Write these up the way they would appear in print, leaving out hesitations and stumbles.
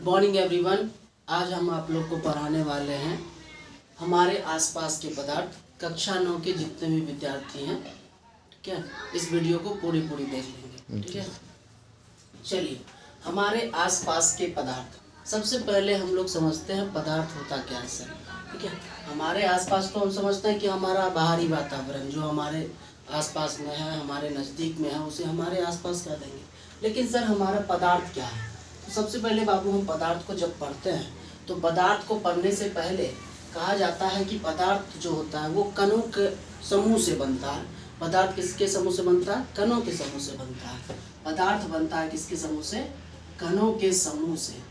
Morning everyone. आज हम आप लोग को पढ़ाने वाले हैं हमारे आसपास के पदार्थ। कक्षा 9 के जितने भी विद्यार्थी हैं, ठीक है, इस वीडियो को पूरी देख लेंगे, ठीक है। चलिए, हमारे आसपास के पदार्थ। सबसे पहले हम लोग समझते हैं पदार्थ होता क्या है सर, ठीक है। हमारे आसपास तो हम समझते हैं कि हमारा बाहरी वातावरण जो हमारे आसपास में है, हमारे नज़दीक में है, उसे हमारे आसपास कह देंगे। लेकिन सर हमारा पदार्थ क्या है? तो सबसे पहले बाबू, हम पदार्थ को जब पढ़ते हैं तो पदार्थ को पढ़ने से पहले कहा जाता है कि पदार्थ जो होता है वो कणों के समूह से बनता है। पदार्थ किसके समूह से बनता है? कणों के समूह से बनता है। पदार्थ बनता है किसके समूह से? कणों के समूह से।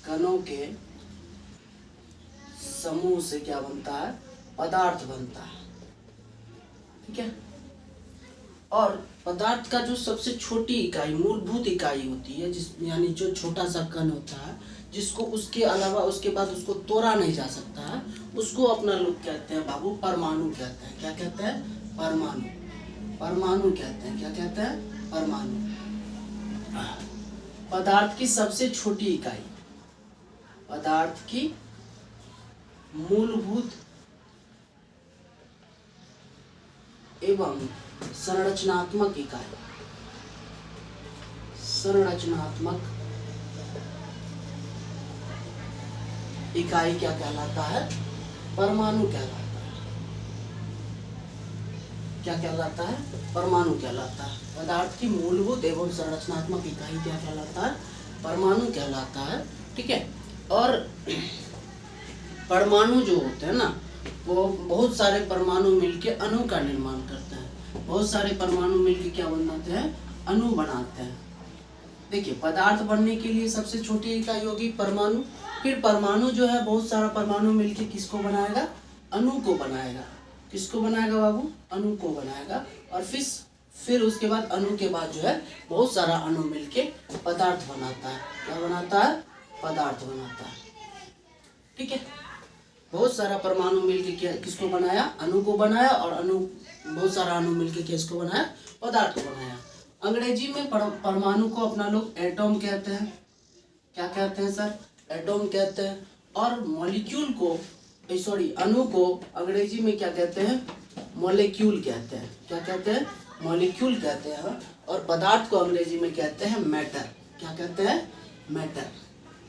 कणों के समूह से क्या बनता है? पदार्थ बनता है, ठीक है। और पदार्थ का जो सबसे छोटी इकाई, मूलभूत इकाई होती है, जिस यानी जो छोटा सा कण होता है, जिसको उसके अलावा उसके बाद उसको तोड़ा नहीं जा सकता है, उसको अपना लोग कहते हैं बाबू परमाणु कहते हैं। क्या कहते हैं? परमाणु। परमाणु कहते हैं। क्या कहते हैं? परमाणु। पदार्थ की सबसे छोटी इकाई, पदार्थ की मूलभूत एवं संरचनात्मक इकाई, संरचनात्मक इकाई क्या कहलाता है? परमाणु कहलाता है। क्या कहलाता है? परमाणु कहलाता है। पदार्थ की मूलभूत एवं संरचनात्मक इकाई क्या कहलाता है? परमाणु कहलाता है, ठीक है। और परमाणु जो होते हैं ना, वो बहुत सारे परमाणु मिलके अणु का निर्माण करते हैं। बहुत सारे परमाणु मिलके क्या बनाते हैं? अणु बनाते हैं। देखिए, पदार्थ बनने के लिए सबसे छोटी इकाई होगी परमाणु। फिर परमाणु जो है, बहुत सारा परमाणु मिलके किसको बनाएगा? अणु को बनाएगा। किसको बनाएगा बाबू? अणु को बनाएगा। और फिर उसके बाद अणु के बाद जो है बहुत सारा अणु मिलके पदार्थ बनाता है। क्या बनाता है? पदार्थ बनाता है, ठीक है। बहुत सारा परमाणु मिलके किसको बनाया? अणु को बनाया। और बहुत सारा अणु मिलके किसको बनाया? पदार्थ को बनाया। अंग्रेजी में परमाणु को अपना लोग एटॉम कहते हैं। क्या कहते हैं सर? एटॉम कहते हैं। और मॉलिक्यूल को, अणु को अंग्रेजी में क्या कहते हैं? मॉलिक्यूल कहते हैं। क्या कहते हैं? मॉलिक्यूल कहते हैं। और पदार्थ को अंग्रेजी में कहते हैं मैटर। क्या कहते हैं? मैटर।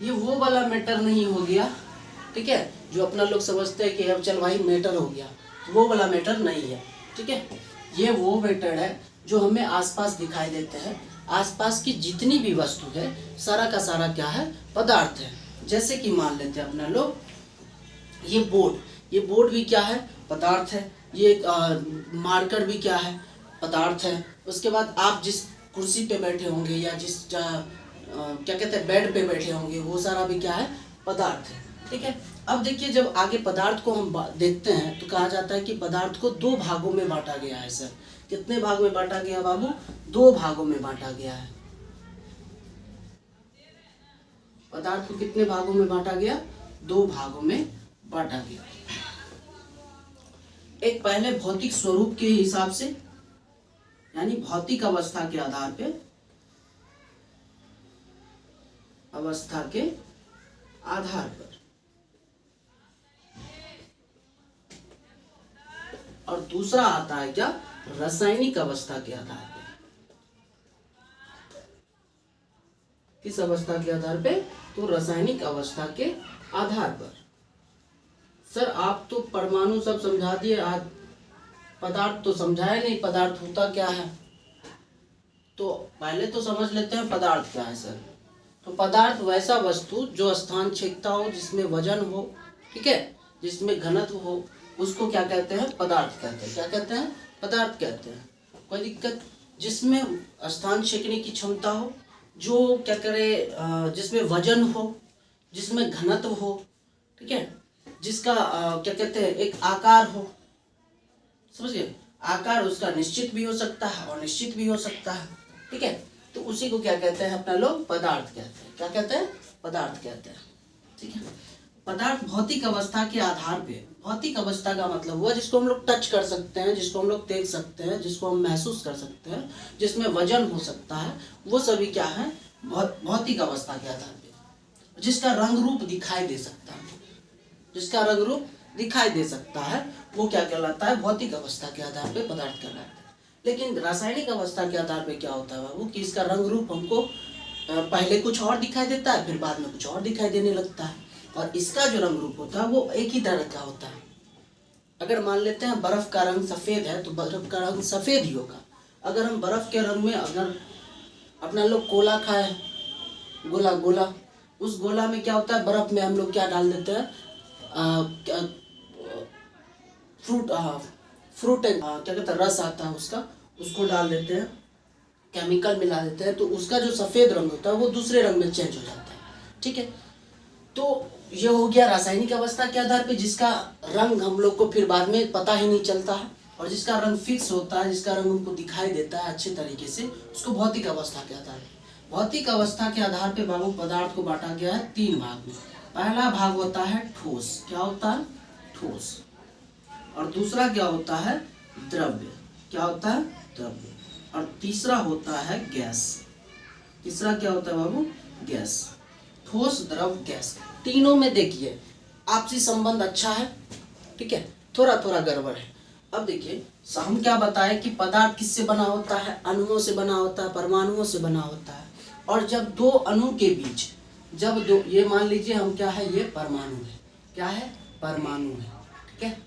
ये वो वाला मैटर नहीं हो गया, ठीक है, जो अपना लोग समझते हैं कि अब चल भाई मैटर हो गया, वो वाला मैटर नहीं है, ठीक है। ये वो मैटर है जो हमें आसपास दिखाई देते हैं। आसपास की जितनी भी वस्तु है, सारा का सारा क्या है? पदार्थ है। जैसे कि मान लेते हैं अपना लोग ये बोर्ड भी क्या है? पदार्थ है। ये मार्कर भी क्या है? पदार्थ है। उसके बाद आप जिस कुर्सी पे बैठे होंगे या क्या कहते हैं, बेड पे बैठे होंगे, वो सारा भी क्या है? पदार्थ है, ठीक है। अब देखिए, जब आगे पदार्थ को हम देखते हैं तो कहा जाता है कि पदार्थ को 2 भागों में बांटा गया है सर। कितने भाग में बांटा गया बाबू? 2 भागों में बांटा गया है। पदार्थ को कितने भागों में बांटा गया? 2 भागों में बांटा गया। एक पहले भौतिक स्वरूप के हिसाब से, यानी भौतिक अवस्था के आधार पे, अवस्था के आधार पर, और दूसरा आता है क्या? रासायनिक अवस्था के आधार पे। किस अवस्था के आधार पे? तो रासायनिक अवस्था के आधार पर। सर आप तो परमाणु सब समझा दिए, आज पदार्थ तो समझाया नहीं, पदार्थ होता क्या है। तो पहले तो समझ लेते हैं पदार्थ क्या है सर। तो पदार्थ वैसा वस्तु जो स्थान छेदता हो, जिसमें वजन हो, ठीक है, जिसमें घनत्व हो, उसको क्या कहते हैं? पदार्थ कहते हैं। क्या कहते हैं? पदार्थ कहते हैं। कोई दिक्कत? जिसमें स्थान छेदने की क्षमता हो, जो क्या करे, जिसमें वजन हो, जिसमें घनत्व हो, ठीक है, जिसका क्या कहते हैं, एक आकार हो। समझ गए? आकार उसका निश्चित भी हो सकता है और निश्चित भी हो सकता है, ठीक है। तो उसी को क्या कहते हैं अपना लोग? पदार्थ कहते हैं। क्या कहते हैं? पदार्थ कहते हैं, ठीक है। पदार्थ भौतिक अवस्था के आधार पे, भौतिक अवस्था का मतलब हुआ जिसको हम लोग टच कर सकते हैं, जिसको हम लोग देख सकते हैं, जिसको हम महसूस कर सकते हैं, जिसमें वजन हो सकता है, वो सभी क्या है, भौतिक अवस्था के आधार पे। जिसका रंग रूप दिखाई दे सकता है, जिसका रंग रूप दिखाई दे सकता है, वो क्या कहलाता है, भौतिक अवस्था के आधार पे पदार्थ कहलाता है। लेकिन रासायनिक अवस्था के आधार पे क्या होता है बाबू, कि इसका रंग रूप हमको पहले कुछ और दिखाई देता है, फिर बाद में कुछ और दिखाई देने लगता है, और इसका जो रंग रूप होता है वो एक ही तरह का होता है। अगर मान लेते हैं बर्फ का रंग सफ़ेद है तो बर्फ का रंग सफ़ेद ही होगा। अगर हम बर्फ के रंग में अगर अपना लोग कोला खाए, गोला गोला, उस गोला में क्या होता है, बर्फ में हम लोग क्या डाल देते हैं, फ्रूट क्या कहते हैं, रस आता है उसका, उसको डाल देते हैं, केमिकल मिला देते हैं, तो उसका जो सफ़ेद रंग होता है वो दूसरे रंग में चेंज हो जाता है। ठीक है, तो ये हो गया रासायनिक अवस्था के आधार पे, जिसका रंग हम लोग को फिर बाद में पता ही नहीं चलता है, और जिसका रंग फिक्स होता है, जिसका रंग हमको दिखाई देता है अच्छे तरीके से, उसको भौतिक अवस्था के आधार पे। भौतिक अवस्था के आधार पे बाबू पदार्थ को बांटा गया है 3 भाग में। पहला भाग होता है ठोस, क्या होता है, ठोस। और दूसरा क्या होता है, द्रव्य, क्या होता है, द्रव्य। और तीसरा होता है गैस। तीसरा क्या होता है बाबू, गैस। ठोस, द्रव, गैस, तीनों में देखिए आपसी संबंध अच्छा है, ठीक है, थोड़ा थोड़ा गड़बड़ है। अब देखिए हम क्या बताए कि पदार्थ किससे बना होता है, अणुओं से बना होता है, परमाणुओं से बना होता है। और जब दो अणु के बीच, जब दो, ये मान लीजिए हम क्या है, ये परमाणु है, क्या है, परमाणु है, ठीक है।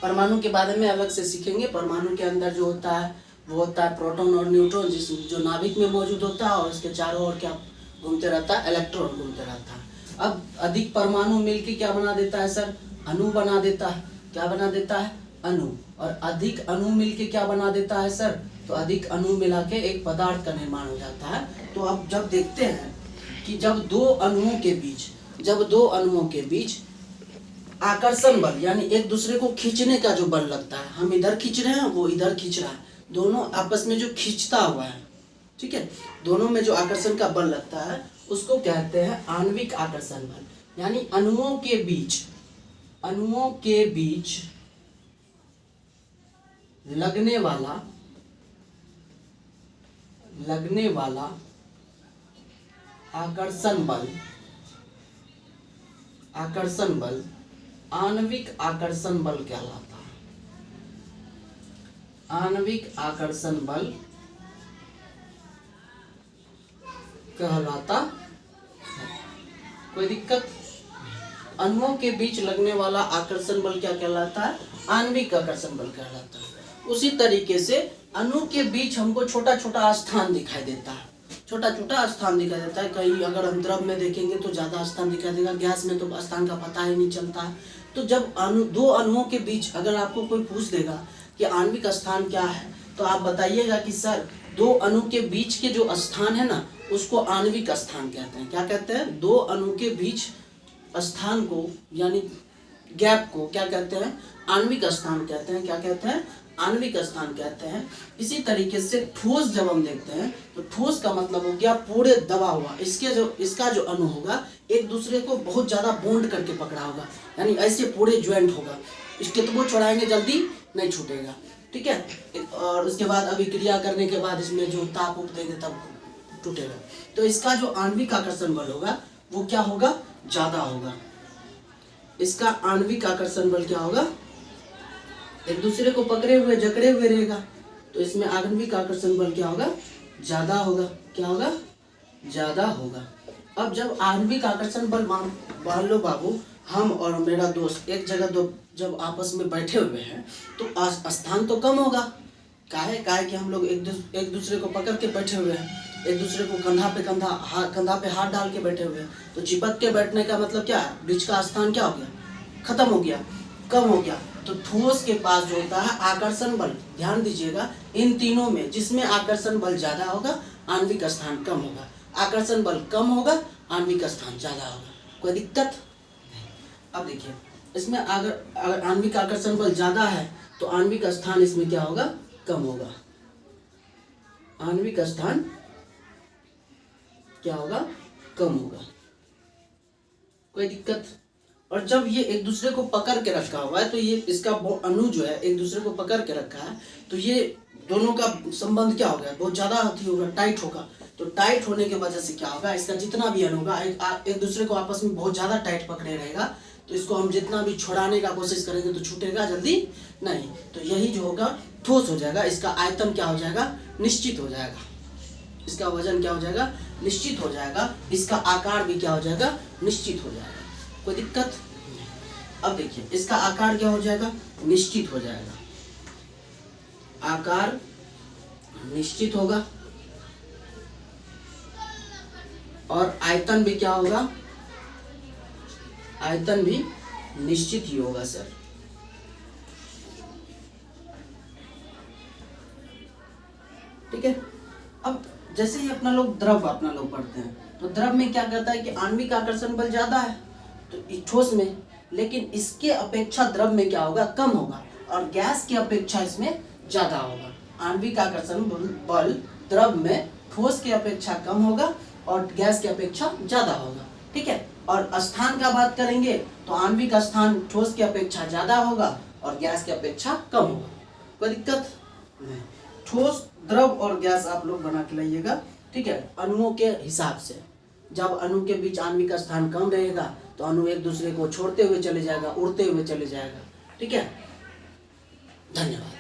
परमाणु के बारे में अलग से सीखेंगे। परमाणु के अंदर जो होता है वो होता है प्रोटॉन और न्यूट्रॉन, जो नाभिक में मौजूद होता है, और इसके चारों ओर क्या घूमते रहता है, इलेक्ट्रॉन घूमते रहता है। अब अधिक परमाणु मिलके क्या बना देता है सर, अणु बना देता है, क्या बना देता है, अणु। और अधिक अणु मिलके क्या बना देता है सर, तो अधिक अणु मिला के एक पदार्थ का निर्माण हो जाता है। तो अब जब देखते हैं कि जब दो अणुओं के बीच आकर्षण बल, यानी एक दूसरे को खींचने का जो बल लगता है, हम इधर खींच रहे हैं, वो इधर खींच रहा है, दोनों आपस में जो खींचता हुआ है, ठीक है, दोनों में जो आकर्षण का बल लगता है उसको कहते हैं आणविक आकर्षण बल। यानी अणुओं के बीच लगने वाला आकर्षण बल आणविक आकर्षण बल कहलाता है। आणविक आकर्षण बल कहलाता है। कोई दिक्कत? अणुओं के बीच लगने वाला आकर्षण बल क्या कहलाता है, आणविक आकर्षण बल कहलाता है। उसी तरीके से अणु के बीच हमको छोटा छोटा स्थान दिखाई देता है, छोटा छोटा स्थान दिखाई देता है। कहीं अगर हम द्रव में देखेंगे तो ज्यादा स्थान दिखाई देगा, गैस में तो स्थान का पता ही नहीं चलता है। तो जब दो अणुओं के बीच अगर आपको कोई पूछ देगा कि आणविक स्थान क्या है, तो आप बताइएगा कि सर दो अणु के बीच के जो स्थान है ना, उसको आणविक स्थान कहते हैं। क्या कहते हैं? दो अणु के बीच स्थान को, यानी गैप को क्या कहते हैं, आणविक स्थान कहते हैं। क्या कहते हैं? आणविक स्थान कहते हैं। इसी तरीके से ठोस जब हम देखते हैं तो ठोस का मतलब हो गया पूरे दबा हुआ, इसका जो अणु होगा एक दूसरे को बहुत ज्यादा बॉन्ड करके पकड़ा होगा, यानी ऐसे पूरे ज्वाइंट होगा, इसके तो वो छोड़ाएंगे जल्दी नहीं छूटेगा, ठीक है। और उसके बाद अभिक्रिया करने के बाद इसमें जो ताप उप देंगे तब टूटेगा। तो इसका जो आणविक आकर्षण बल होगा वो क्या होगा, ज्यादा होगा। इसका आणविक आकर्षण बल क्या होगा, एक दूसरे को पकड़े हुए जकड़े हुए रहेगा, तो इसमें आणविक आकर्षण बल क्या होगा, ज्यादा होगा। क्या होगा, ज्यादा होगा। अब जब आणविक आकर्षण बल मान लो बाबू, हम और मेरा दोस्त एक जगह दो जब आपस में बैठे हुए हैं तो स्थान तो कम होगा। काहे कि हम लोग एक दूसरे को पकड़ के बैठे हुए हैं, एक दूसरे को कंधा पे हाथ डाल के बैठे हुए हैं, तो चिपक के बैठने का मतलब क्या है, बीच का स्थान क्या हो गया, खत्म हो गया, कम हो गया। तो ठोस के पास जो होता है आकर्षण बल, ध्यान दीजिएगा, इन तीनों में जिसमें आकर्षण बल ज्यादा होगा आणविक स्थान कम होगा, आकर्षण बल कम होगा आणविक स्थान ज्यादा होगा। कोई दिक्कत? अब देखिए इसमें अगर आणविक आकर्षण बल ज्यादा है तो आणविक स्थान इसमें क्या होगा, कम होगा। आणविक स्थान क्या होगा, कम होगा। कोई दिक्कत? और जब ये एक दूसरे को पकड़ के रखा हुआ है तो ये इसका अणु जो है एक दूसरे को पकड़ के रखा है, तो ये दोनों का संबंध क्या होगा, बहुत ज़्यादा अति होगा, टाइट होगा। तो टाइट होने की वजह से क्या होगा, इसका जितना भी अणु होगा एक दूसरे को आपस में बहुत ज़्यादा टाइट पकड़े रहेगा। तो इसको हम जितना भी छुड़ाने का कोशिश करेंगे तो छूटेगा जल्दी नहीं। तो यही जो होगा ठोस हो जाएगा, इसका आयतन क्या हो जाएगा, निश्चित हो जाएगा, इसका वजन क्या हो जाएगा, निश्चित हो जाएगा, इसका आकार भी क्या हो जाएगा, निश्चित हो जाएगा। कोई दिक्कत? अब देखिए इसका आकार क्या हो जाएगा, निश्चित हो जाएगा, आकार निश्चित होगा और आयतन भी क्या होगा, आयतन भी निश्चित ही होगा सर। ठीक है। अब जैसे ही अपना लोग पढ़ते हैं तो द्रव में क्या कहता है कि आणविक आकर्षण बल ज्यादा है तो ठोस में, लेकिन इसके अपेक्षा द्रव में क्या होगा, कम होगा, और गैस की अपेक्षा इसमें ज्यादा होगा। आणविक आकर्षण बल द्रव में ठोस की अपेक्षा कम होगा और गैस की अपेक्षा ज्यादा होगा। ठीक है। और स्थान का बात करेंगे तो आणविक स्थान ठोस की अपेक्षा ज्यादा होगा और गैस की अपेक्षा कम होगा। कोई दिक्कत नहीं। ठोस, द्रव और गैस आप लोग बना के लाइएगा। ठीक है। अणुओं के हिसाब से, जब अणु के बीच आणविक स्थान कम रहेगा तो अणु एक दूसरे को छोड़ते हुए चले जाएगा, उड़ते हुए चले जाएगा। ठीक है। धन्यवाद।